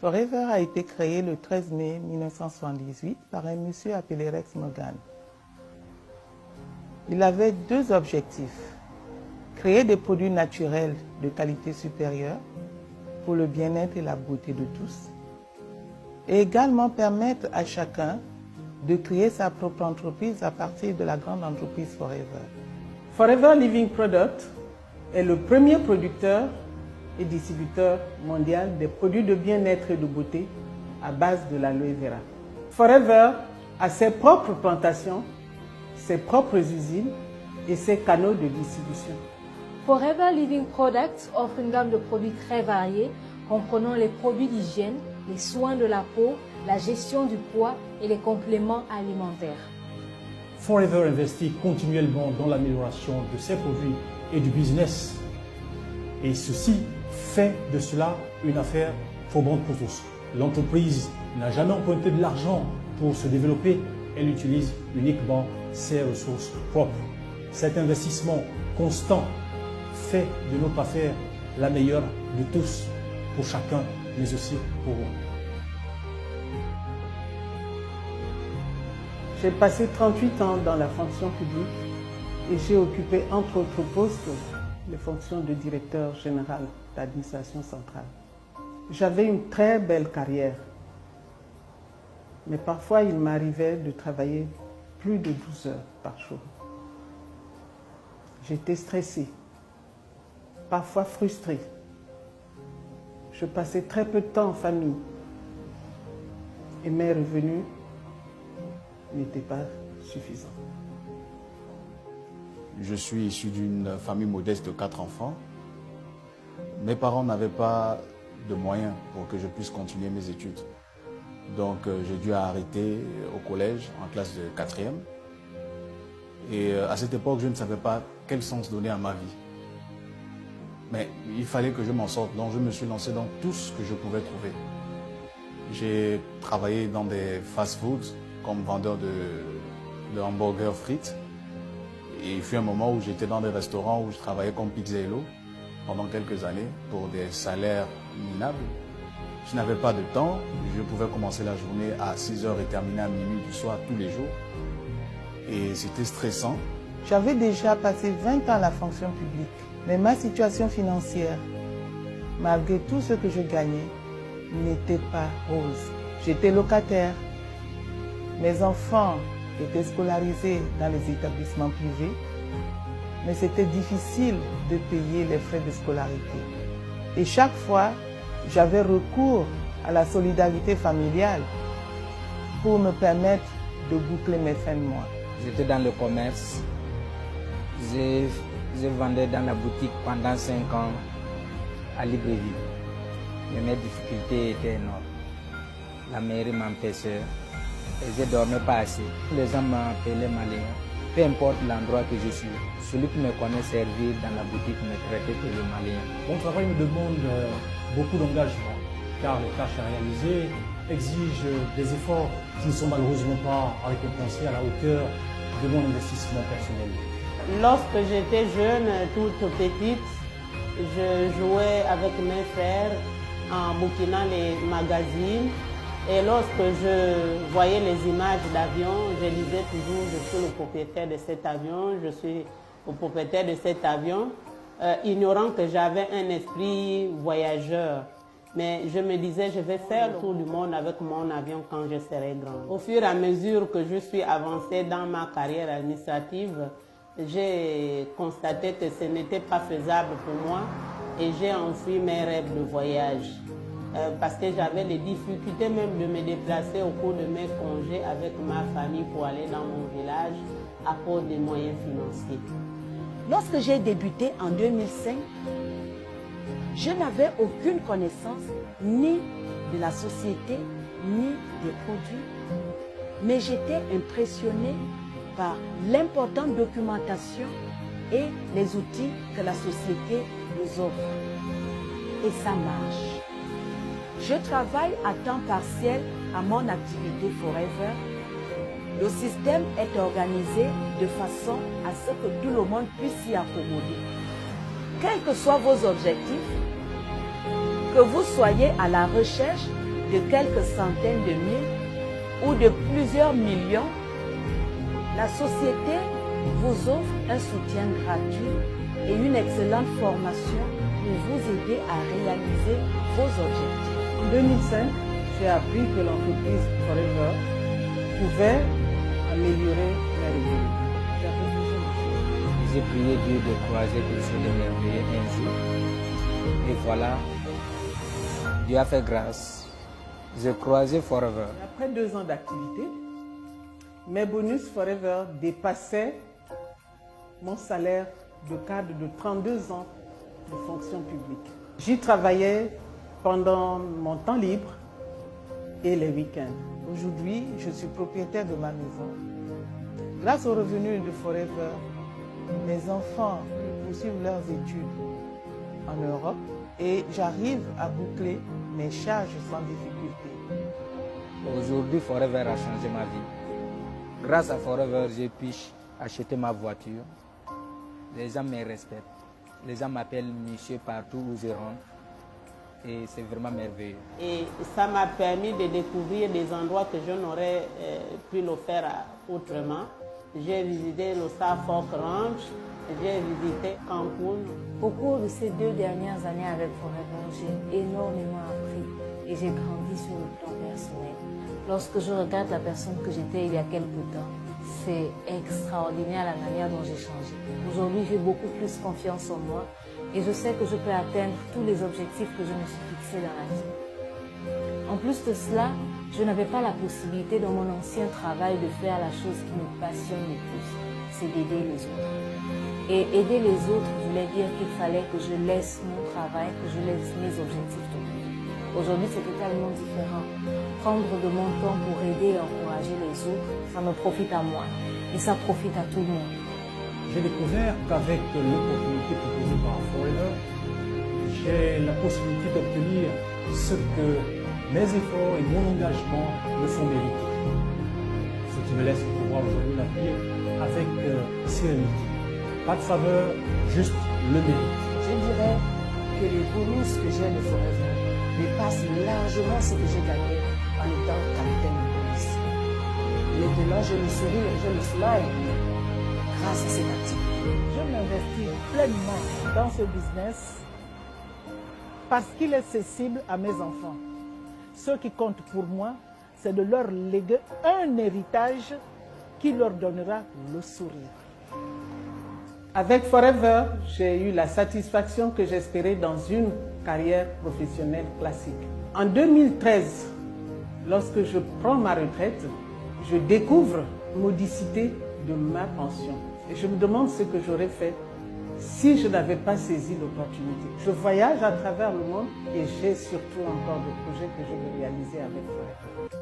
Forever a été créé le 13 mai 1978 par un monsieur appelé Rex Morgan. Il avait deux objectifs: créer des produits naturels de qualité supérieure pour le bien-être et la beauté de tous, et également permettre à chacun de créer sa propre entreprise à partir de la grande entreprise Forever. Forever Living Product est le premier producteur et distributeur mondial des produits de bien-être et de beauté à base de l'aloe vera. Forever a ses propres plantations, ses propres usines et ses canaux de distribution. Forever Living Products offre une gamme de produits très variés, comprenant les produits d'hygiène, les soins de la peau, la gestion du poids et les compléments alimentaires. Forever investit continuellement dans l'amélioration de ses produits et du business. Et ceci fait de cela une affaire probante pour tous. L'entreprise n'a jamais emprunté de l'argent pour se développer, elle utilise uniquement ses ressources propres. Cet investissement constant fait de notre affaire la meilleure de tous, pour chacun, mais aussi pour vous. J'ai passé 38 ans dans la fonction publique et j'ai occupé entre autres postes les fonctions de directeur général d'administration centrale. J'avais une très belle carrière, mais parfois il m'arrivait de travailler plus de 12 heures par jour. J'étais stressée, parfois frustrée. Je passais très peu de temps en famille et mes revenus n'étaient pas suffisants. Je suis issu d'une famille modeste de 4 enfants. Mes parents n'avaient pas de moyens pour que je puisse continuer mes études. Donc j'ai dû arrêter au collège en classe de 4e. Et à cette époque, je ne savais pas quel sens donner à ma vie. Mais il fallait que je m'en sorte, donc je me suis lancé dans tout ce que je pouvais trouver. J'ai travaillé dans des fast-foods comme vendeur de hamburgers frites. Et il fut un moment où j'étais dans des restaurants où je travaillais comme pizzaïolo pendant quelques années pour des salaires minables. Je n'avais pas de temps, je pouvais commencer la journée à 6 h et terminer à minuit du soir tous les jours. Et c'était stressant. J'avais déjà passé 20 ans à la fonction publique, mais ma situation financière, malgré tout ce que je gagnais, n'était pas rose. J'étais locataire. Mes enfants étaient scolarisés dans les établissements privés, mais c'était difficile de payer les frais de scolarité. Et chaque fois, j'avais recours à la solidarité familiale pour me permettre de boucler mes fins de mois. J'étais dans le commerce, je vendais dans la boutique pendant 5 ans à Libreville. Mais mes difficultés étaient énormes. La mairie m'empêchait et je ne dormais pas assez. Les gens m'appelaient malien. Peu importe l'endroit que je suis, celui qui me connaît servir dans la boutique me traitait que le malien. Mon travail me demande beaucoup d'engagement, car les tâches à réaliser exigent des efforts qui ne sont malheureusement pas récompensés à la hauteur de mon investissement personnel. Lorsque j'étais jeune, toute petite, je jouais avec mes frères en bouquinant les magazines. Et lorsque je voyais les images d'avions, je disais toujours, je suis le propriétaire de cet avion, je suis le propriétaire de cet avion, ignorant que j'avais un esprit voyageur. Mais je me disais, je vais faire le tour du monde avec mon avion quand je serai grand. Au fur et à mesure que je suis avancée dans ma carrière administrative, j'ai constaté que ce n'était pas faisable pour moi et j'ai enfui mes rêves de voyage. Parce que j'avais les difficultés même de me déplacer au cours de mes congés avec ma famille pour aller dans mon village à cause des moyens financiers. Lorsque j'ai débuté en 2005, je n'avais aucune connaissance ni de la société, ni des produits, mais j'étais impressionnée par l'importante documentation et les outils que la société nous offre. Et ça marche. Je travaille à temps partiel à mon activité Forever. Le système est organisé de façon à ce que tout le monde puisse s'y accommoder. Quels que soient vos objectifs, que vous soyez à la recherche de quelques centaines de mille ou de plusieurs millions, la société vous offre un soutien gratuit et une excellente formation pour vous aider à réaliser vos objectifs. En 2005, j'ai appris que l'entreprise Forever pouvait améliorer la revenus. J'ai prié Dieu de croiser quelque chose de merveilleux un jour. Et voilà, Dieu a fait grâce. J'ai croisé Forever. Après 2 ans d'activité, mes bonus Forever dépassaient mon salaire de cadre de 32 ans de fonction publique. J'y travaillais pendant mon temps libre et les week-ends. Aujourd'hui, je suis propriétaire de ma maison. Grâce aux revenus de Forever, mes enfants poursuivent leurs études en Europe et j'arrive à boucler mes charges sans difficulté. Aujourd'hui, Forever a changé ma vie. Grâce à Forever, j'ai pu acheter ma voiture. Les gens me respectent. Les gens m'appellent monsieur partout où je rentre. Et c'est vraiment merveilleux. Et ça m'a permis de découvrir des endroits que je n'aurais pu le faire autrement. J'ai visité le Suffolk Ranch, j'ai visité Cancun. Au cours de ces 2 dernières années avec Forever, j'ai énormément appris et j'ai grandi sur le plan personnel. Lorsque je regarde la personne que j'étais il y a quelque temps, c'est extraordinaire la manière dont j'ai changé. Aujourd'hui, j'ai beaucoup plus confiance en moi et je sais que je peux atteindre tous les objectifs que je me suis fixés dans la vie. En plus de cela, je n'avais pas la possibilité dans mon ancien travail de faire la chose qui me passionne le plus, c'est d'aider les autres. Et aider les autres voulait dire qu'il fallait que je laisse mon travail, que je laisse mes objectifs de vie. Aujourd'hui, c'est totalement différent. Prendre de mon temps pour aider et encourager les autres, ça me profite à moi et ça profite à tout le monde. J'ai découvert qu'avec l'opportunité proposée par Forever, j'ai la possibilité d'obtenir ce que mes efforts et mon engagement me font mériter. Ce qui me laisse pouvoir aujourd'hui l'accueillir avec sérénité. Pas de faveur, juste le mérite. Je dirais que les bonus que j'ai de Forever dépassent largement ce que j'ai gagné en étant capitaine de police. Maintenant, je me souris et je me smile grâce à cette activité. Je m'investis pleinement dans ce business parce qu'il est accessible à mes enfants. Ce qui compte pour moi, c'est de leur léguer un héritage qui leur donnera le sourire. Avec Forever, j'ai eu la satisfaction que j'espérais dans une carrière professionnelle classique. En 2013, lorsque je prends ma retraite, je découvre l'audicité de ma pension. Et je me demande ce que j'aurais fait si je n'avais pas saisi l'opportunité. Je voyage à travers le monde et j'ai surtout encore des projets que je veux réaliser avec Forever.